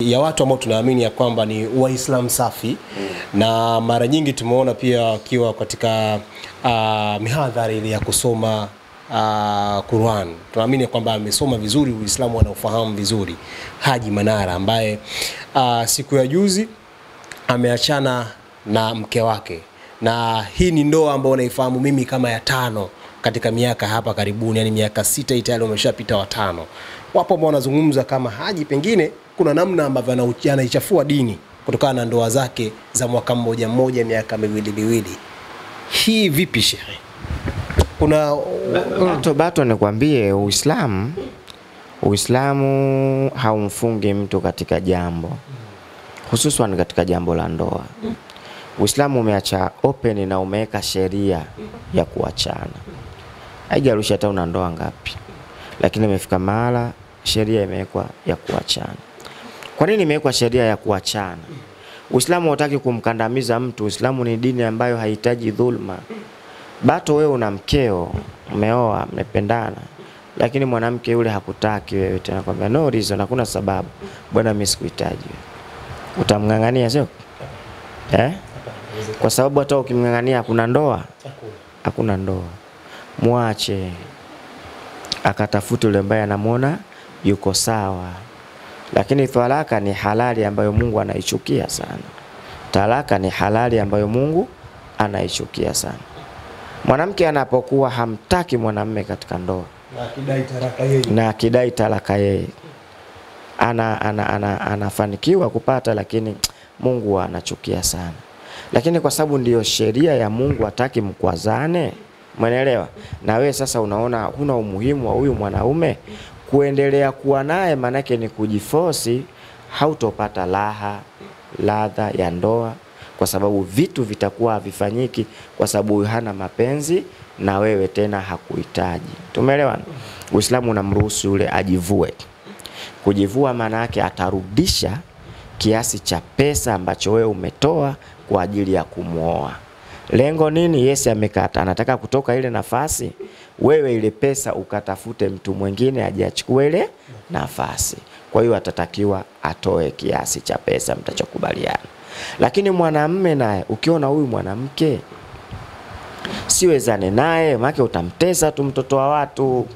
ya watu ambao tunaamini ya kwamba ni Waislamu safi na mara nyingi tumeona pia wakiwa katika mihadhara ile ya kusoma Qur'an. Tunaamini kwamba amesoma vizuri, Uislamu anaofahamu vizuri. Haji Manara ambaye siku ya juzi ameachana na mke wake. Na hii ni ndoa ambayo naifahamu mimi kama ya 5 katika miaka hapa karibuni, yani miaka 6 tayari umeshapita wa 5. Wapo ambao wanazungumza kama Haji pengine kuna namna ambavyo anaichafua dini kutokana na ndoa zake za mwaka mmoja miaka miwili. Hii vipi shehe? Kuna Bato nikwambie, Uislamu haumfungi mtu katika jambo, hususan katika jambo la ndoa. Uislamu umeacha open na umeweka sheria ya kuachana. Haijaruhusu hata una ndoa ngapi, lakini imefika mahala sheria imewekwa ya kuachana. Kwa nini imewekwa sheria ya kuachana? Uislamu hutaki kumkandamiza mtu. Uislamu ni dini ambayo haihitaji dhulma. Bato wewe una mkeo, umeoa, mmependana, lakini mwanamke yule hakutaki wewe tena, kwamba no reason, hakuna sababu. Bwana mimi sikuhitaji. Utamngangania sio? Kwa sababu hata ukimngangania hakuna ndoa. Hakuna ndoa. Muache akatafute yule ambaye anamuona yuko sawa. Lakini talaka ni halali ambayo Mungu anaichukia sana. Talaka ni halali ambayo Mungu anaichukia sana. Mwanamke anapokuwa hamtaki mwanamume katika ndoa na akidai talaka yeye, anafanikiwa kupata, lakini Mungu anachukia sana. Lakini kwa sababu ndiyo sheria ya Mungu, hataki mkwazane, umeelewa? Na wewe sasa unaona huna umuhimu wa huyu mwanaume kuendelea kuwa naye, manake ni kujiforce, hautopata ladha ya ndoa, kwa sababu vitu vitakuwa havifanyiki, kwa sababu hana mapenzi na wewe tena hakuhitaji. Tumeelewana? Uislamu unamruhusu yule ajivue. Kujivua maana yake atarudisha kiasi cha pesa ambacho wewe umetoa kwa ajili ya kumuoa. Lengo nini? Yesu amekata, anataka kutoka ile nafasi, wewe ile pesa ukatafute mtu mwingine ajiachukue ile nafasi. Kwa hiyo atatakiwa atoe kiasi cha pesa mtachokubaliana. Lakini mwanamume naye ukiona huyu mwanamke siwezane naye, maana utamtesa tu, mtoto wa watu,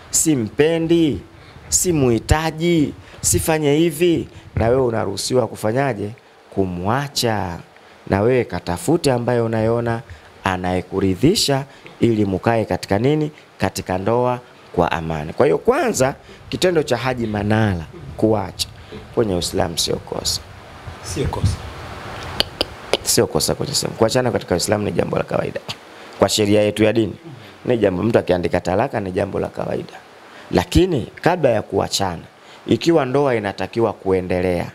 simpendi, simuhitaji, sifanye hivi, na wewe unaruhusiwa kufanyaje? Kumwacha. Na wewe katafute ambaye unaiona anayekuridhisha, ili mukae katika nini? Katika ndoa kwa amani. Kwa hiyo kwanza, kitendo cha Haji Manara kuacha kwenye Uislamu sio kosa. Sio kosa kwenye Uislamu. Kuachana katika Uislamu ni jambo la kawaida. Kwa sheria yetu ya dini ni jambo, mtu akiandika talaka ni jambo la kawaida. Lakini kabla ya kuachana, ikiwa ndoa inatakiwa kuendelea,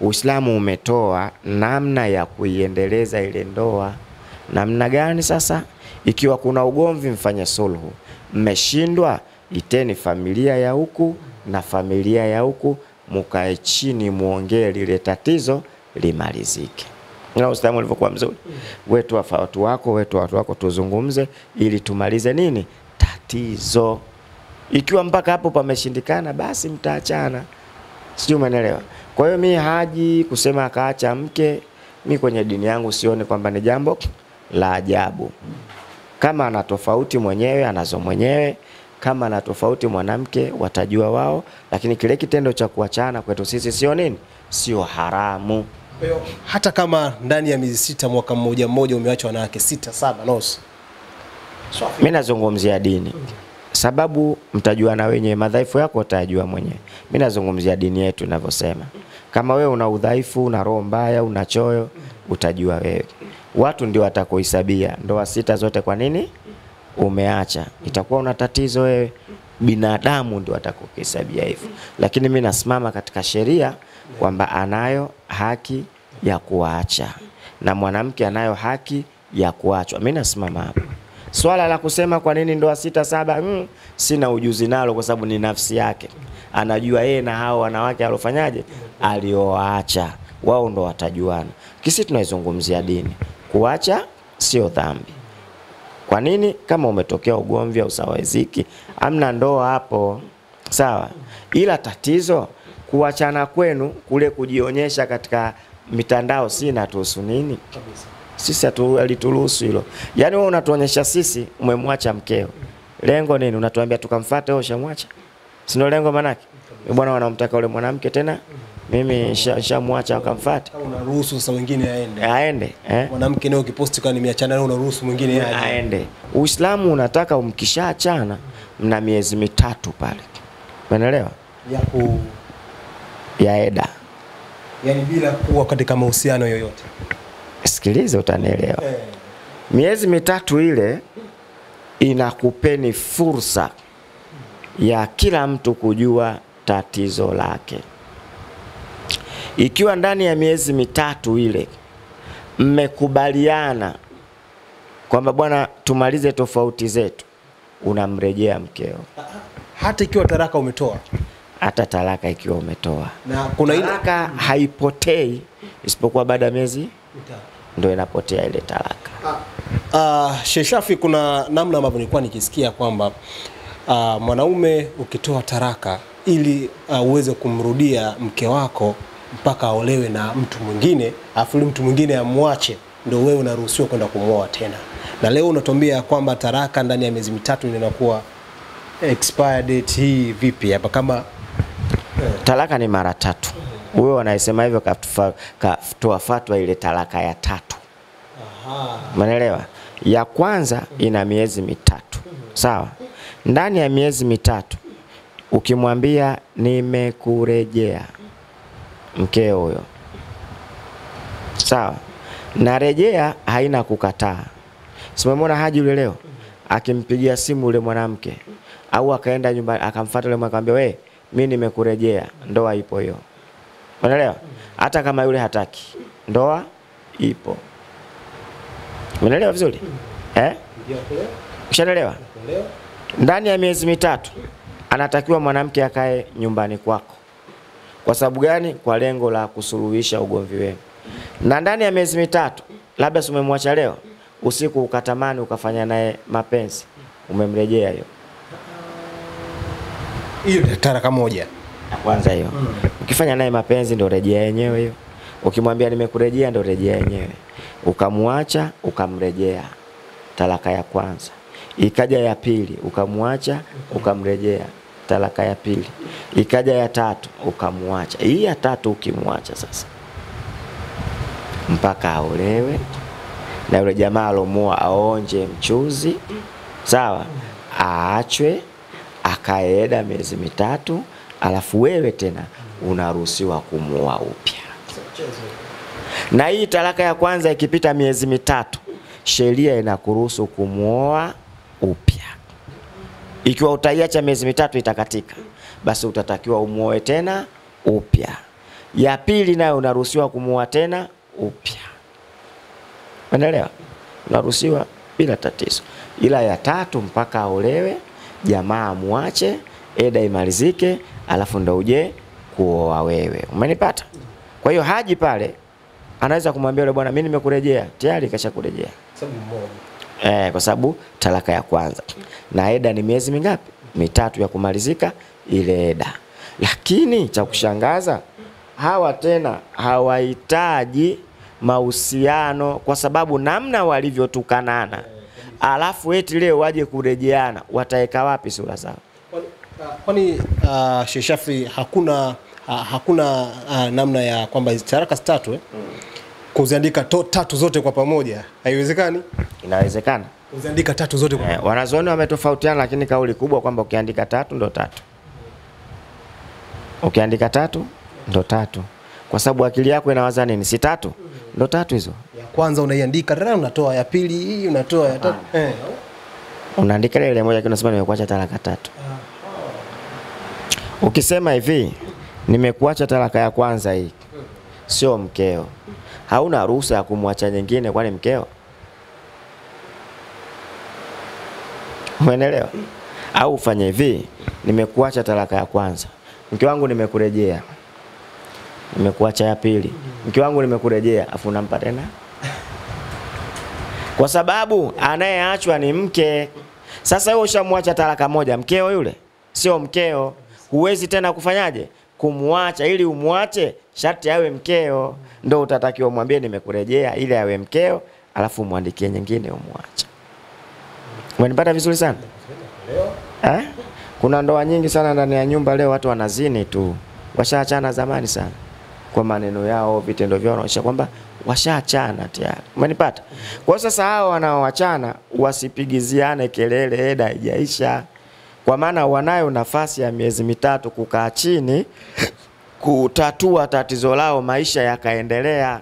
Uislamu umetoa namna ya kuiendeleza ile ndoa. Namna gani sasa? Ikiwa kuna ugomvi, mfanye sulhu. Mmeshindwa, iteni familia ya huku na familia ya huku, mukae chini muongee lile tatizo limalizike. Na Uislamu ulivyokuwa mzuri. Wetu watu wako tuzungumze ili tumalize nini? Tatizo. Ikiwa mpaka hapo pameshindikana, basi mtaachana. Sio, umeelewa? Kwa hiyo mimi Haji kusema akaacha mke, mimi kwenye dini yangu sioni kwamba ni jambo la ajabu. Kama ana tofauti mwenyewe anazo mwenyewe, kama ana tofauti mwanamke watajua wao, lakini kile kitendo cha kuachana kwetu sisi sio nini? Sio haramu. Hata kama ndani ya miezi 6 mwaka mmoja umeacha wanawake 6 7 nusu. Mimi nazungumzia dini. Sababu mtajua na wenyewe, madhaifu yako utajua mwenyewe. Mimi nazungumzia dini yetu inavyosema. Kama wewe una udhaifu, una roho mbaya, una choyo, utajua wewe. Watu ndio watakuhesabia ndoa 6 zote kwa nini umeacha. Itakuwa una tatizo wewe, binadamu ndio watakuhesabia hivyo. Lakini mimi nasimama katika sheria kwamba anayo haki ya kuacha na mwanamke anayo haki ya kuachwa. Mimi nasimama hapo. Swala la kusema kwa nini ndoa 6 7, sina ujuzi nalo, kwa sababu ni nafsi yake. Anajua yeye na hao wanawake alofanyaje, alioacha. Wao ndo watajuana. Kisi tunaizungumzia dini. Kuacha sio dhambi. Kwa nini? Kama umetokea ugomvi au usawaziki, amna ndoa hapo. Sawa? Ila tatizo kuachana kwenu kule kujionyesha katika mitandao si inatuhusu nini? Sisi alituruhusu hilo. Yaani wewe unatuonyesha sisi umemwacha mkeo. Lengo nini? Unatuambia tukamfuate wewe ushamwacha? Si ndio lengo manake? Bwana wanamtaka yule mwanamke tena mimi shamwacha akamfuate. Unaruhusu sasa wengine aende. Aende, Mwanamke leo ukiposti kwa nimeachana naye unaruhusu mwingine aende. Uislamu unataka umkishaachana mna miezi 3 pale. Umeelewa? Ya eda. Yaani bila kuwa katika mahusiano yoyote. Sikiliza utanielewa. Miezi 3 ile inakupeni fursa ya kila mtu kujua tatizo lake. Ikiwa ndani ya miezi 3 ile mmekubaliana kwamba bwana tumalize tofauti zetu, unamrejea mkeo. Hata ikiwa talaka umetoa. Hata talaka ikiwa umetoa. Na kuna talaka haipotei isipokuwa baada ya miezi 3 ndio inapotea ile talaka. Sheikh Shafi, kuna namna ambavyo nilikuwa nikisikia kwamba mwanaume ukitoa talaka ili uweze kumrudia mke wako mpaka aolewe na mtu mwingine, afu mtu mwingine amwache, ndio wewe unaruhusiwa kwenda kumuoa tena. Na leo unatuambia kwamba talaka ndani ya miezi 3 inakuwa expired date. Hii vipi hapa? Kama talaka ni mara 3. Wewe wanasema hivyo katoa fatwa ile talaka ya 3. Umeelewa? Ya kwanza ina miezi 3. Sawa? Ndani ya miezi 3 ukimwambia nimekurejea mkeo huyo. Sawa? Na rejea haina kukataa. Simemwona Haji yule leo akimpigia simu yule mwanamke au akaenda nyumbani akamfuata yule mwanamke akamwambia wewe mimi nimekurejea, ndoa ipo hiyo. Unaelewa? Hata kama yule hataki, ndoa ipo. Unaelewa vizuri? Ushaelewa? Ndani ya miezi 3 anatakiwa mwanamke akae nyumbani kwako. Kwa sababu gani? Kwa lengo la kusuluhisha ugomvi wenu. Na ndani ya miezi 3, labda umemwacha leo, usiku ukatamani ukafanya naye mapenzi, umemrejea hiyo. Hiyo talaka moja. Kwanza hiyo. Ukifanya naye mapenzi ndio rejea yenyewe hiyo. Ukimwambia nimekurejea ndio rejea yenyewe. Ukamwacha, ukamrejea. Talaka ya kwanza. Ikaja ya pili, ukamwacha, ukamrejea. Talaka ya pili. Ikaja ya 3, ukamwacha. Hii ya 3 ukimwacha sasa, mpaka aolewe na yule jamaa alomoa aonje mchuzi, sawa, aachwe akaeda miezi 3, alafu wewe tena unaruhusiwa kumuoa upya. Na hii talaka ya kwanza ikipita miezi 3, sheria inakuruhusu kumuoa upya. Ikiwa utaiacha miezi 3 itakatika, basi utatakiwa umuoe tena upya. Ya pili nayo unaruhusiwa kumuoa tena upya. Unaelewa? Unaruhusiwa bila tatizo. Ila ya 3 mpaka aolewe, jamaa amwache, eda imalizike, alafu ndo uje kuoa wewe. Umenipata? Kwa hiyo Haji pale anaweza kumwambia yule bwana mimi nimekurejea, tayari kashakurejea. Kwa sababu talaka ya kwanza. Na eda ni miezi mingapi? 3 ya kumalizika ile eda. Lakini cha kushangaza hawa tena hawahitaji mahusiano kwa sababu namna walivyotukanana. Alafu eti leo waje kurejeana, wataeka wapi sura zao? Kwani Sheikh Shafi hakuna namna ya kwamba talaka 3 kuziandika 3 zote kwa pamoja? Haiwezekani? Inawezekana. Kuziandika 3 zote kwa pamoja. Wanazuoni wametofautiana, lakini kauli kubwa kwamba ukiandika 3 ndo 3. Ukiandika 3 ndo 3. Kwa sababu akili yako inawaza nini? Si 3? Ndo 3 hizo. Ya kwanza unaiandika, tena unatoa ya pili, hii unatoa ya 3. Unaandika ile moja kinasema nimekuacha talaka 3. Ukisema hivi, nimekuacha talaka ya kwanza hii, sio mkeo, hauna ruhusa ya kumwacha nyingine kwani mkeo. Umeelewa? Au ufanye hivi, nimekuacha talaka ya kwanza, mke wangu nimekurejea, nimekuacha ya pili, mke wangu nimekurejea, afu unampa tena. Kwa sababu anayeachwa ni mke. Sasa wewe ushamwacha talaka moja, mkeo yule sio mkeo, huwezi tena kufanyaje? kumwacha. Ili umwache sharti awe mkeo, ndio utatakiwa mwambie nimekurejea, ili awe mkeo, alafu muandikie nyingine umwache. Umenipata vizuri sana? Kuna ndoa nyingi sana ndani ya nyumba leo watu wanazini tu. Washaachana zamani sana. Kwa maneno yao, vitendo vyao wanaonyesha kwamba washaachana tayari. Umenipata? Kwa sasa hao wanaoachana wasipigiziane kelele eda haijaisha. Kwa maana wanayo nafasi ya miezi 3 kukaa chini kutatua tatizo lao, maisha yakaendelea.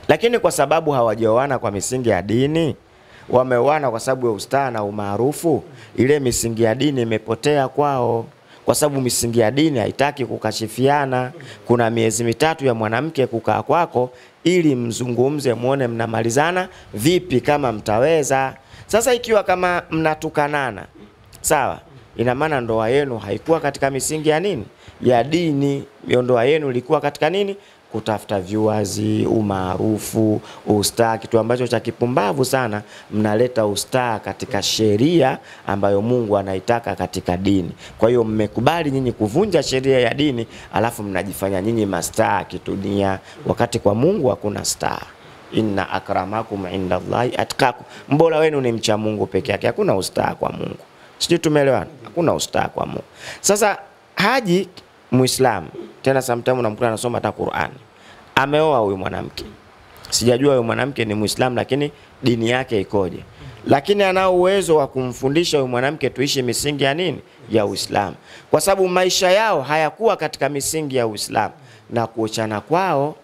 Lakini kwa sababu hawajaoana kwa misingi ya dini, wameoana kwa sababu ya ustaa na umaarufu, ile misingi ya dini imepotea kwao. Kwa sababu misingi ya dini haitaki kukashifiana. Kuna miezi 3 ya mwanamke kukaa kwako ili mzungumze, muone mnamalizana vipi kama mtaweza. Sasa ikiwa kama mnatukanana, sawa, ina maana ndoa yenu haikuwa katika misingi ya nini? Ya dini. Ndoa yenu ilikuwa katika nini? Kutafuta viewers, umaarufu, ustaa, kitu ambacho cha kipumbavu sana. Mnaleta ustaa katika sheria ambayo Mungu anaitaka katika dini. Kwa hiyo mmekubali nyinyi kuvunja sheria ya dini, alafu mnajifanya nyinyi mastaa kidunia, wakati kwa Mungu hakuna staa. Inna akramakum indallahi atqakum, mbora wenu ni mcha Mungu peke yake, hakuna ustaa kwa Mungu. Sijui tumeelewana? Hakuna ustaa kwa Mungu. Sasa Haji Muislamu, tena sometimes unamkuta anasoma hata Qur'an, ameoa huyu mwanamke. Sijajua huyu mwanamke ni Muislamu lakini dini yake ikoje. Lakini ana uwezo wa kumfundisha huyu mwanamke tuishi misingi ya nini? Ya Uislamu. Kwa sababu maisha yao hayakuwa katika misingi ya Uislamu, na kuachana kwao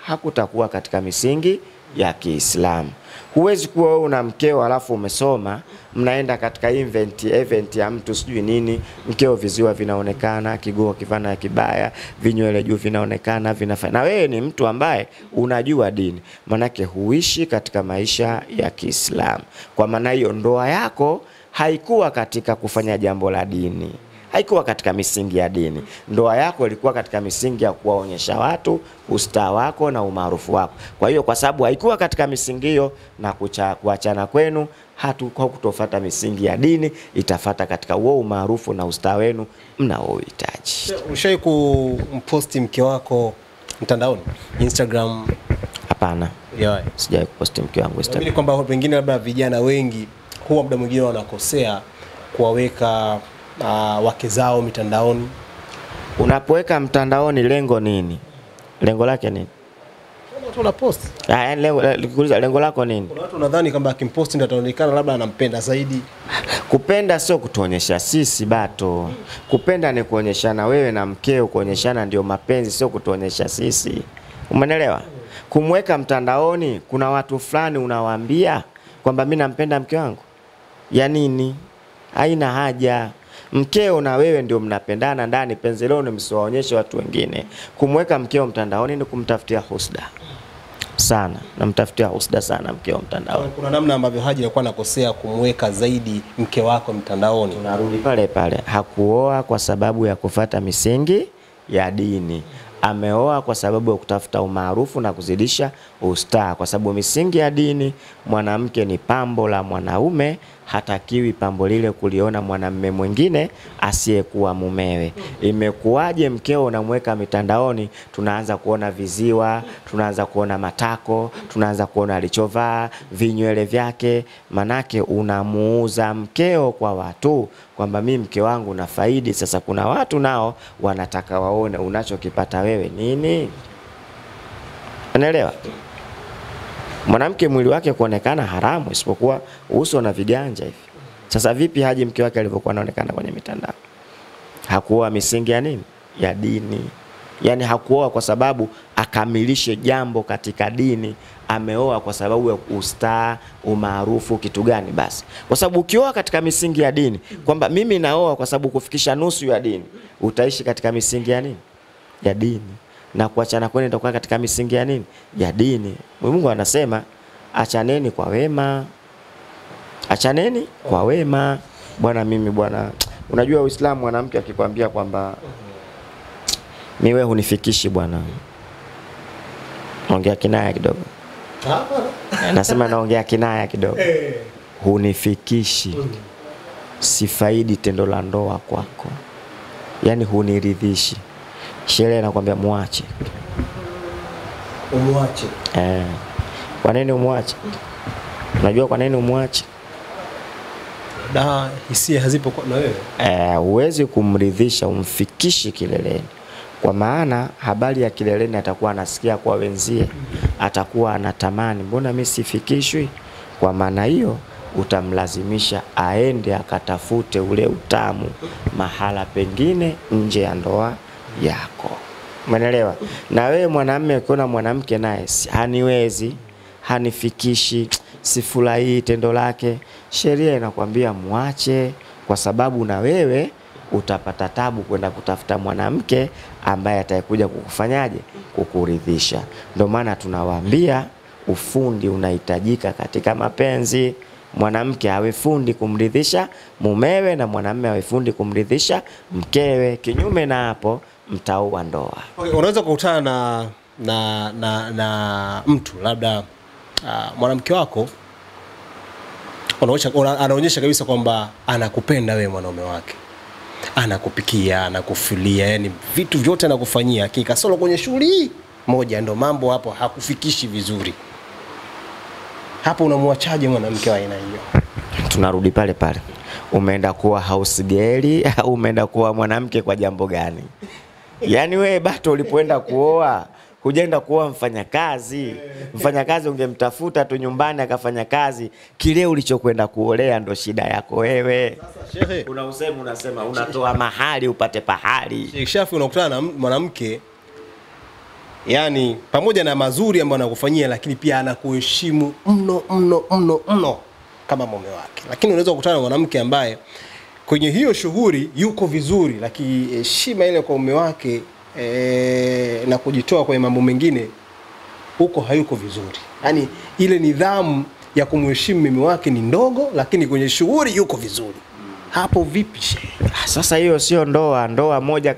hakutakuwa katika misingi ya Kiislamu. Huwezi kuwa wewe una mkeo alafu umesoma, mnaenda katika event ya mtu sijui nini, mkeo viziwa vinaonekana, kiguo kivana kibaya, vinywele juu vinaonekana, vinafanya. Na wewe ni mtu ambaye unajua dini, manake huishi katika maisha ya Kiislamu. Kwa maana hiyo ndoa yako haikuwa katika kufanya jambo la dini, haikuwa katika misingi ya dini. Ndoa yako ilikuwa katika misingi ya kuwaonyesha watu ustaa wako na umaarufu wako. Kwa hiyo kwa sababu haikuwa katika misingi hiyo, na kuachana kwenu hakutofuata misingi ya dini, itafata katika huo umaarufu na ustaa wenu mnaohitaji. Ushawahi kumposti mke wako mtandaoni, Instagram? Hapana. Yeah. Sijawahi kuposti mke wangu Instagram. Mimi kwamba pengine labda vijana wengi huwa muda mwingine wanakosea kuwaweka wake zao mitandaoni. Unapoweka mtandaoni lengo nini? Lengo lake nini? Watu wanapost. Lengo lako nini? Kuna watu wanadhani kwamba akimpost ndio ataonekana labda anampenda zaidi. Kupenda sio kutuonyesha sisi bato. Kupenda ni kuonyeshana wewe na mkeo, kuonyeshana ndio mapenzi, sio kutuonyesha sisi. Umeelewa? Kumweka mtandaoni, kuna watu fulani unawaambia kwamba mimi nampenda mke wangu. Ya nini? Haina haja. Mkeo na wewe ndio mnapendana ndani, penzi leo msiwaonyeshe watu wengine. Kumweka mkeo mtandaoni ni kumtafutia husda sana, namtafutia husda sana mkeo mtandaoni. Kuna namna ambavyo Haji alikuwa anakosea kumweka zaidi mke wako mtandaoni. Tunarudi pale pale, hakuoa kwa sababu ya kufuata misingi ya dini. Ameoa kwa sababu ya kutafuta umaarufu na kuzidisha ustaa. Kwa sababu misingi ya dini, mwanamke ni pambo la mwanaume, hatakiwi pambo lile kuliona mwanamume mwingine asiyekuwa mumewe. Imekuwaje mkeo unamweka mitandaoni, tunaanza kuona viziwa, tunaanza kuona matako, tunaanza kuona alichovaa, vinywele vyake? Manake unamuuza mkeo kwa watu kwamba mimi mke wangu na faidi. Sasa kuna watu nao wanataka waone unachokipata wewe nini. Unaelewa? Mwanamke mwili wake kuonekana haramu isipokuwa uso na viganja hivi. Sasa vipi Haji mke wake alivyokuwa anaonekana kwenye mitandao? Hakuoa misingi ya nini? Ya dini. Yani hakuoa kwa sababu akamilishe jambo katika dini, ameoa kwa sababu ya ustaa, umaarufu, kitu gani basi? Kwa sababu ukioa katika misingi ya dini, kwamba mimi naoa kwa sababu kufikisha nusu ya dini, utaishi katika misingi ya nini? Ya dini. Na kuachana kwenu itakuwa katika misingi ya nini? Ya dini. Mungu anasema achaneni kwa wema. Achaneni kwa wema. Bwana mimi bwana, unajua Uislamu mwanamke akikwambia kwamba mimi wewe hunifikishi bwana, ongea kinaya kidogo. Nasema naongea kinaya kidogo. Hunifikishi, sifaidi tendo la ndoa kwako, yani huniridhishi. sheria inakwambia muache. Umwache. Kwa nini umwache? Unajua kwa nini umwache? Da, hisia hazipo na wewe. Huwezi kumridhisha umfikishi kileleni. Kwa maana habari ya kileleni atakuwa anasikia kwa wenzie, atakuwa anatamani, mbona mimi sifikishwi? Kwa maana hiyo utamlazimisha aende akatafute ule utamu mahala pengine nje ya ndoa yako. Umeelewa? Na wewe mwanamume ukiona mwanamke naye haniwezi, hanifikishi, sifurahii tendo lake, sheria inakwambia muache, kwa sababu na wewe utapata tabu kwenda kutafuta mwanamke ambaye atakuja kukufanyaje? Kukuridhisha. Ndio maana tunawaambia ufundi unahitajika katika mapenzi. Mwanamke awe fundi kumridhisha mumewe na mwanamume awe fundi kumridhisha mkewe. Kinyume na hapo mtaua ndoa. Okay, unaweza kukutana na mtu labda mwanamke wako anaonyesha kabisa kwamba anakupenda wewe mwanaume wake. Anakupikia, anakufulia, yani vitu vyote anakufanyia, hakika solo kwenye shughuli moja ndo mambo hapo hakufikishi vizuri. Hapo unamwachaje mwanamke wa aina hiyo? Tunarudi pale pale. Umeenda kuwa house girl au umeenda kuwa mwanamke kwa jambo gani? Yaani wewe bato ulipoenda kuoa, hujaenda kuoa mfanyakazi. Mfanyakazi ungemtafuta tu nyumbani akafanya kazi. Kile ulichokwenda kuolea ndo shida yako wewe. Sasa shehe, unasema unatoa mahali upate pahali. Sheikh Shafi, unakutana na mwanamke yani pamoja na mazuri ambayo anakufanyia, lakini pia anakuheshimu mno kama mume wake. Lakini unaweza kukutana na mwanamke ambaye kwenye hiyo shughuli yuko vizuri, lakini heshima ile kwa mume wake na kujitoa kwenye mambo mengine huko hayuko vizuri. Yani ile nidhamu ya kumheshimu mume wake ni ndogo, lakini kwenye shughuli yuko vizuri. Hapo vipi shehe? Sasa hiyo sio ndoa. Ndoa moja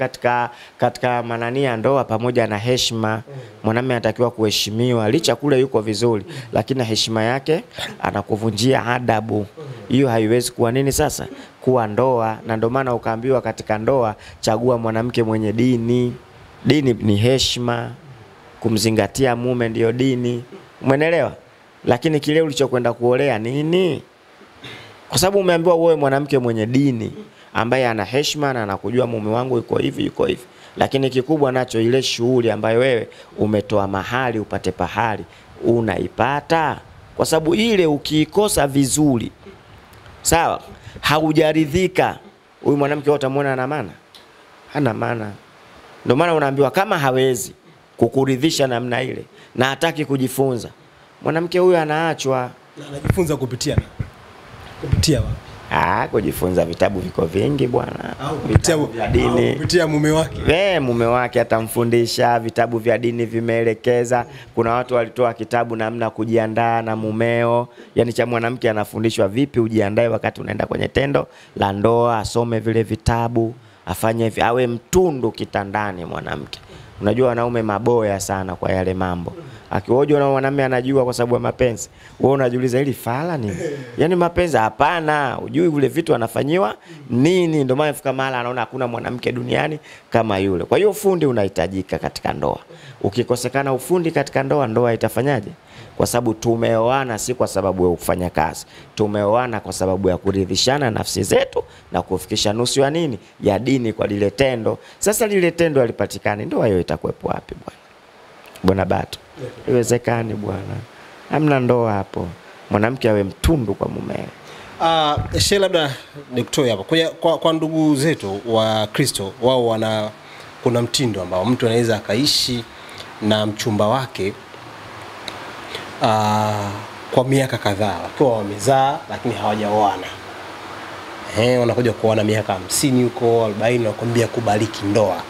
katika manania ndoa pamoja na heshima. Mwanamume anatakiwa kuheshimiwa licha kule yuko vizuri, lakini heshima yake anakuvunjia adabu. Hiyo haiwezi kuwa nini sasa? Kuwa ndoa. Na ndio maana ukaambiwa katika ndoa chagua mwanamke mwenye dini. Dini ni heshima. Kumzingatia mume ndio dini. Umeelewa? Lakini kile ulichokwenda kuolea nini? Kwa sababu umeambiwa wewe mwanamke mwenye dini ambaye ana heshima na anakujua mume wangu yuko hivi. Lakini kikubwa nacho ile shughuli ambayo wewe umetoa mahali upate pahali unaipata. Kwa sababu ile ukiikosa vizuri, sawa, haujaridhika, huyu mwanamke utamuona ana maana? Hana maana. Ndio maana unaambiwa kama hawezi kukuridhisha namna ile na hataki kujifunza, mwanamke huyu anaachwa. Na anajifunza kupitia wapi? Kujifunza vitabu viko vingi bwana. Vitabu vya dini. Kupitia mume wake. Mume wake atamfundisha, vitabu vya dini vimeelekeza. Kuna watu walitoa kitabu namna kujiandaa na mumeo. Yaani cha mwanamke anafundishwa vipi ujiandae wakati unaenda kwenye tendo la ndoa, asome vile vitabu, afanye hivi, awe mtundu kitandani mwanamke. Unajua wanaume maboya sana kwa yale mambo. Akiojwa na mwanamume anajua kwa sababu ya mapenzi. Wewe unajiuliza hili fala nini? Yaani mapenzi hapana, hujui vile vitu anafanyiwa nini. Ndio maana fika mahali anaona hakuna mwanamke duniani kama yule. Kwa hiyo ufundi unahitajika katika ndoa. Ukikosekana ufundi katika ndoa, ndoa itafanyaje? Kwa sababu tumeoana si kwa sababu ya kufanya kazi. Tumeoana kwa sababu ya kuridhishana nafsi zetu na kufikisha nusu ya nini? Ya dini kwa lile tendo. Sasa lile tendo halipatikani, ndoa hiyo itakuwepo wapi bwana? Bwana Bato. Iwezekani bwana. Hamna ndoa hapo. Mwanamke awe mtundu kwa mumewe. Shehe, labda nikutoe hapo. Kwa ndugu zetu wa Kristo, wao kuna mtindo ambao mtu anaweza akaishi na mchumba wake kwa miaka kadhaa wakiwa wamezaa lakini hawajaoana. Wanakuja kuoana miaka 50 huko 40 nakwambia kubariki ndoa.